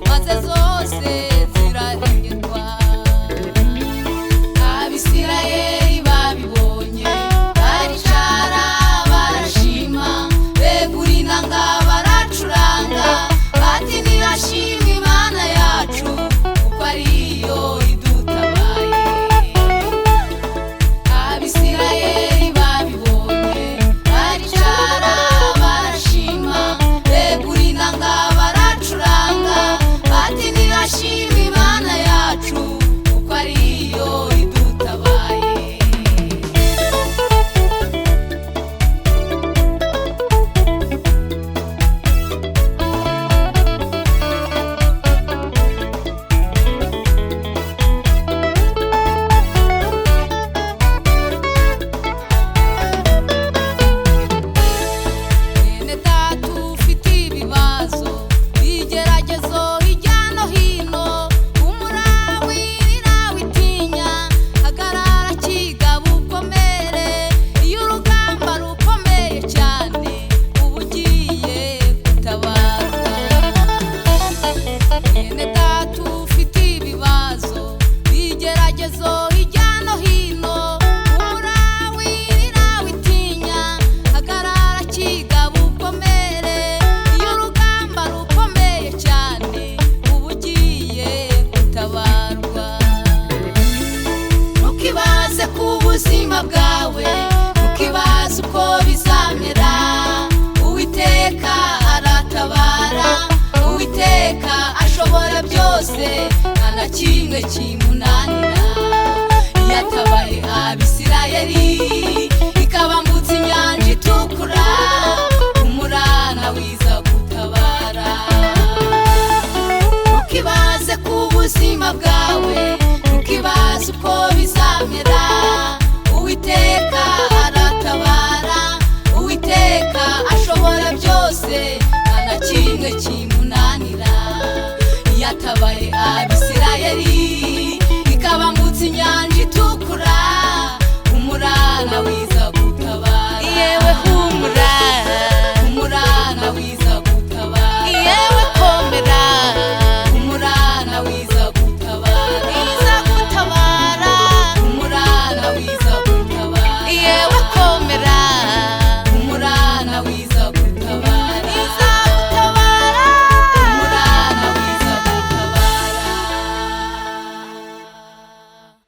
maze zose zirarengerwa. Abisirayeli babibonye baricara barashima, begura inanga baracuranga, bati nirashimwe Imana yacu kuko ariyo idutabaye. Abisirayeli babibonye baricara barashima, begura inanga baracuranga, bati nirashimwe Imana yacu kuko ariyo idutabaye. Mwene data ufite ibibazo, ibigeragezo hirya no hino, umurabirira witinya, hagarara kigabo ukomere, iyo urugamba rukomeye cyane uba ugiye gutabarwa. Mwene data ufite ibibazo, ibigeragezo hirya no hino, umurabirira witinya, hagarara kigabo ukomere, iyo urugamba rukomeye cyane uba ugiye gutabarwa. Ntukibaze ku buzima bwawe, ntukibaze uko bizamera, Uwiteka aratabara, Uwiteka ashobora byose, nta na kimwe kimunanira. Yatabaye Abisirayeli ikabambutsa inyanja itukura, umurana wiza gutabara. Ntukibaze ku buzima bwawe, ntukibaze uko bizamera, Uwiteka aratabara, Uwiteka ashobora byose, nta na kimwe kimunanira. Yatabaye